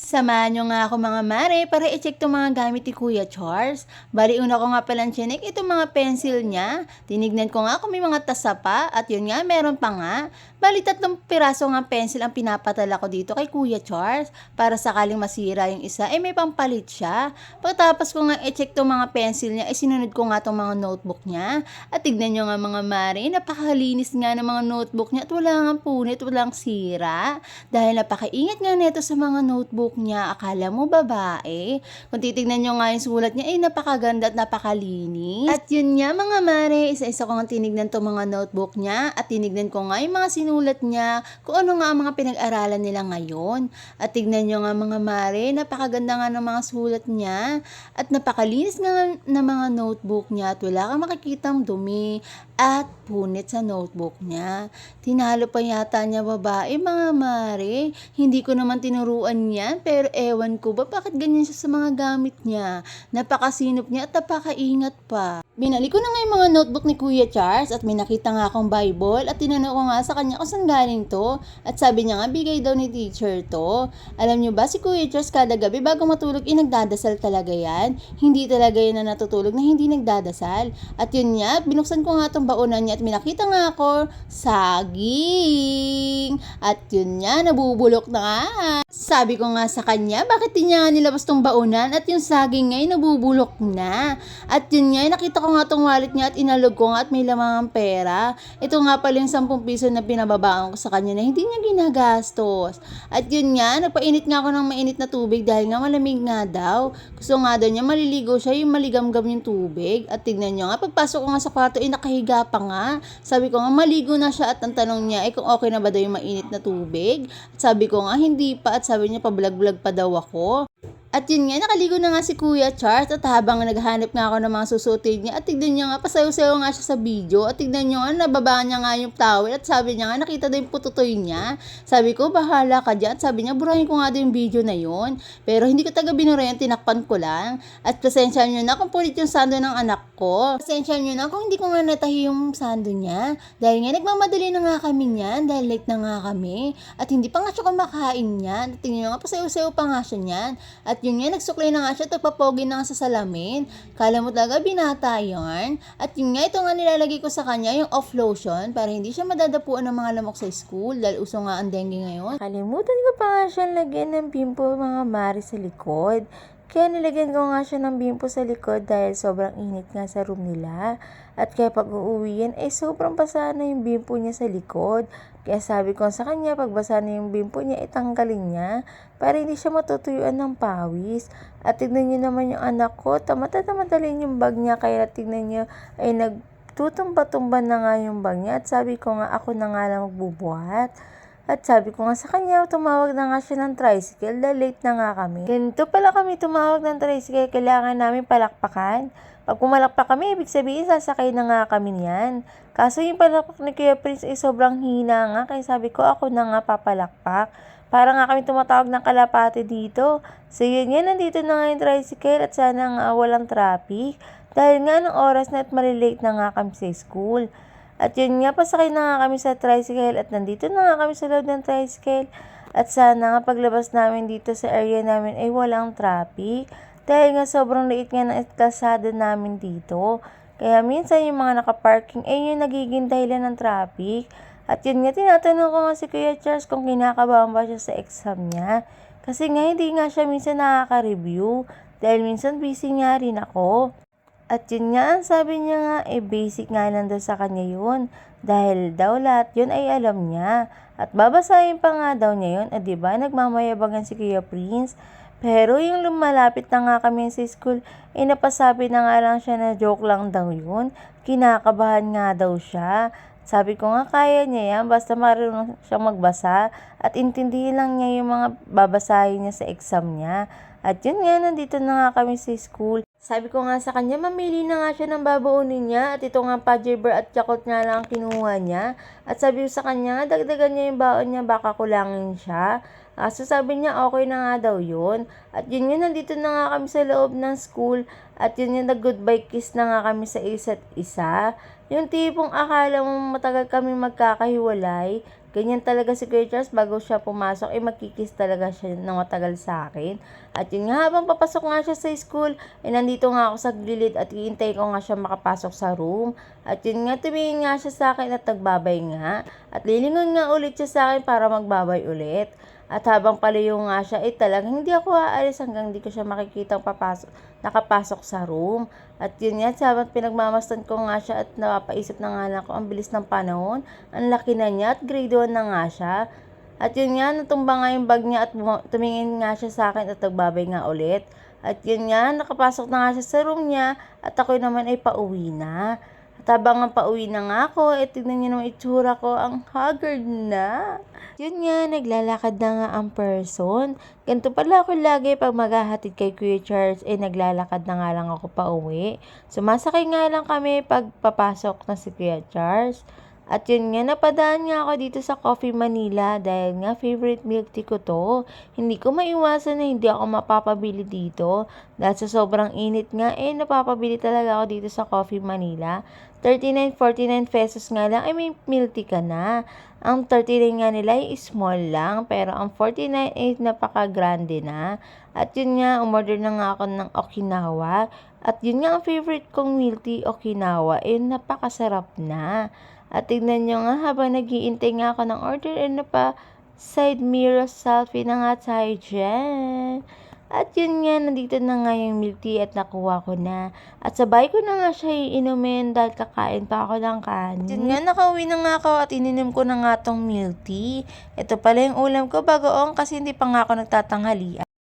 Samahan nyo nga ako mga mare para i-check itong mga gamit ni Kuya Charles. Bali una ko nga palang chinek itong mga pencil niya. Tinignan ko nga kung may mga tasa pa at yun nga meron pa nga. Bali 3 piraso nga pencil ang pinapatala ko dito kay Kuya Charles para sakaling masira yung isa may pampalit siya. Pagkatapos ko nga i-check itong mga pencil niya sinunod ko nga itong mga notebook niya. At tignan nyo nga mga mare, napakalinis nga ng mga notebook niya at wala nga punit, walang sira. Dahil napakaingat nga neto sa mga notebook niya, akala mo babae. Kung titignan nyo nga yung sulat niya, napakaganda at napakalinis. At yun nga mga mare, isa-isa ko nga tinignan to mga notebook niya at tinignan ko nga yung mga sinulat niya, kung ano nga ang mga pinag-aralan nila ngayon. At tignan nyo nga mga mare, napakaganda nga ng mga sulat niya at napakalinis nga ng mga notebook niya at wala kang makikitang dumi at punit sa notebook niya. Tinalo pa yata niya babae mga mare. Hindi ko naman tinuruan yan pero ewan ko ba bakit ganyan siya sa mga gamit niya. Napakasinop niya at napakaingat pa. Binalik ko na nga yung mga notebook ni Kuya Charles at may nakita nga akong Bible at tinanong ko nga sa kanya kung saan galing to. At sabi niya nga bigay daw ni teacher to. Alam niyo ba si Kuya Charles kada gabi bago matulog nagdadasal talaga yan. Hindi talaga yan na natutulog na hindi nagdadasal. At yun nga, binuksan ko nga itong baunan niya at may nakita nga ako saging. At yun nga, nabubulok na nga. Sabi ko nga sa kanya, bakit di niya nga nilabas tong baunan at yung saging ngayon nabubulok na. At yun nga, nakita ko nga tong wallet niya at inalog ko nga at may lamang pera. Ito nga pala yung 10 piso na pinababaan ko sa kanya na hindi niya ginagastos. At yun nga, nagpainit nga ako ng mainit na tubig dahil nga malamig nga daw. Gusto nga daw niya maliligo siya yung maligamgam yung tubig. At tignan nyo nga, pagpasok ko nga sa kwarto, nakahiga pa nga. Sabi ko nga, maligo na siya at ang tanong niya kung okay na ba daw yung mainit na tubig. At sabi ko nga, hindi pa at sabi niya, pabulag-bulag pa daw ako. At yun nga, nakaligo na nga si Kuya Charles at habang naghahanap nga ako ng mga susutin niya at tignan niya nga, pasayo-sayo nga siya sa video at tignan niyo nga, nababa niya nga yung towel at sabi niya nga, nakita daw yung pututoy niya. Sabi ko, bahala ka dyan. At sabi niya, burahin ko nga daw yung video na yun. Pero hindi ko taga binurayan, tinakpan ko lang. At pasensya niyo na kung pulit yung sando ng anak ko. Pasensya niyo na kung hindi ko nga natahi yung sando niya. Dahil nga, nagmamadali na nga kami niyan dahil late na nga kami. At hindi pa nga siya kumakain niyan. At tingnan niyo nga, pasayo-sayo pa nga siya niyan. At yun nga, nagsuklay na nga siya, tagpapogi na nga sa salamin. Kala mo talaga, binata yarn. At yun nga, ito nga nilalagay ko sa kanya, yung off lotion, para hindi siya madadapuan ng mga lamok sa school, dahil uso nga ang dengue ngayon. Kalimutan ko pa nga siyang lagyan ng bimpo mga mari sa likod. Kaya nilagyan ko nga siya ng bimpo sa likod dahil sobrang init nga sa room nila. At kaya pag uuwi yan, sobrang basa na yung bimpo niya sa likod. Kaya sabi ko sa kanya, pag basa na yung bimpo niya, itanggalin niya para hindi siya matutuyuan ng pawis. At tignan niyo naman yung anak ko, tamad-tamadalin yung bag niya. Kaya tignan niyo ay nagtutumba-tumba na nga yung bag niya. At sabi ko nga, ako na nga lang magbubuhat. At sabi ko nga sa kanya, tumawag na nga siya ng tricycle dahil late na nga kami. Ganito pala kami tumawag ng tricycle, kailangan namin palakpakan. Pag pumalakpak kami, ibig sabihin sasakay na nga kami niyan. Kaso yung palakpak ni Kuya Prince sobrang hina nga, kaya sabi ko ako na nga papalakpak. Para nga kami tumatawag ng kalapate dito. So yun nga, nandito na nga yung tricycle at sana nga walang traffic. Dahil nga ng oras na at malilate na nga kami sa school. At yun nga, pasakay na nga kami sa tricycle at nandito na nga kami sa loob ng tricycle. At sana nga paglabas namin dito sa area namin ay walang traffic. Dahil nga sobrang liit nga ng kalsada namin dito. Kaya minsan yung mga nakaparking yung nagiging dahilan ng traffic. At yun nga, tinatanong ko nga si Kuya Charles kung kinakabahan ba siya sa exam niya. Kasi nga hindi nga siya minsan nakaka-review. Dahil minsan busy nga rin ako. At yun nga, sabi niya nga, basic nga lang daw sa kanya yun. Dahil daw lahat yun ay alam niya. At babasahin pa nga daw niya yun. At diba, nagmamayabangan si Kuya Prince. Pero yung lumalapit na nga kami sa school, napasabi na nga lang siya na joke lang daw yun. Kinakabahan nga daw siya. Sabi ko nga, kaya niya yan, basta marunong siyang magbasa. At intindihin lang niya yung mga babasahin niya sa exam niya. At yun nga, nandito na nga kami sa school. Sabi ko nga sa kanya, mamili na nga siya ng babaunin niya at ito nga Pudgy Bear at Yakult nga lang ang kinuha niya. At sabi ko sa kanya, dagdagan niya yung baon niya, baka kulangin siya. So sabi niya, okay na nga daw yun. At yun yun, nandito na nga kami sa loob ng school. At yun yun, nag-goodbye kiss na nga kami sa isa't isa. Yung tipong akala mo matagal kami magkakahiwalay. Ganyan talaga si Kuya Charles, bago siya pumasok, magkikis talaga siya ng matagal sa akin. At yun nga, habang papasok nga siya sa school, nandito nga ako sa gilid at iintay ko nga siya makapasok sa room. At yun nga, tumingin nga siya sa akin at nagbabay nga. At lilingon nga ulit siya sa akin para magbabay ulit. At habang palayo nga siya, talagang hindi ako aalis hanggang hindi ko siya makikitang nakapasok sa room. At yun nga, habang pinagmamastan ko nga siya at napapaisip na nga lang ako, ang bilis ng panahon, ang laki na niya at grade 1 na nga siya. At yun nga, natumba nga yung bag niya at tumingin nga siya sa akin at nagbabay nga ulit. At yun nga, nakapasok na nga siya sa room niya at ako naman ay pauwi na. At habang ang pauwi na nga ako, tignan niyo naman itsura ko, ang haggard na. Yun nga, naglalakad na nga ang person. Ganito pala ako lagi pag maghahatid kay Kuya Charles, naglalakad na nga lang ako pauwi. Sumasakay nga lang kami pag papasok na si Kuya Charles. At yun nga, napadaan nga ako dito sa Coffee Manila dahil nga favorite milk tea ko to. Hindi ko maiwasan na hindi ako mapapabili dito. Dahil sa sobrang init nga, napapabili talaga ako dito sa Coffee Manila. 39-49 pesos nga lang, may milk tea ka na. Ang 39 nga nila ay small lang, pero ang 49 ay napaka-grande na. At yun nga, umorder na nga ako ng Okinawa. At yun nga, ang favorite kong milk tea, Okinawa, napakasarap na. At tignan nyo nga, habang nag-iintay nga ako ng order, side mirror selfie na nga tayo dyan. At yun nga, nandito na nga yung milk tea at nakuha ko na. At sabay ko na nga siya iinumin dahil kakain pa ako ng kanin. Yun nga, nakauwi na nga ako at ininom ko na nga tong milk tea. Ito pala yung ulam ko bagoong kasi hindi pa nga ako nagtatanghalian.